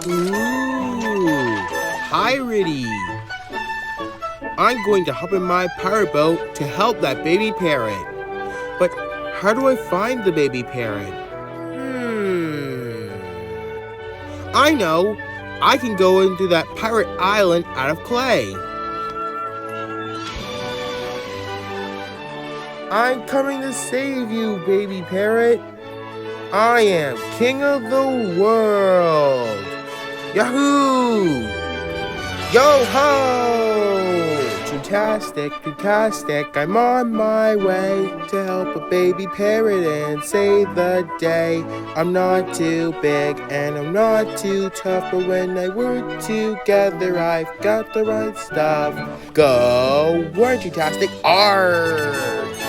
Ooh, piratey. I'm going to hop in my pirate boat to help that baby parrot. But how do I find the baby parrot? I know. I can go into that pirate island out of clay. I'm coming to save you, baby parrot. I am king of the world. Yahoo! Yo-ho! Toontastic, Toontastic, I'm on my way to help a baby parrot and save the day. I'm not too big and I'm not too tough, but when I work together, I've got the right stuff. Go, Toontastic, arg!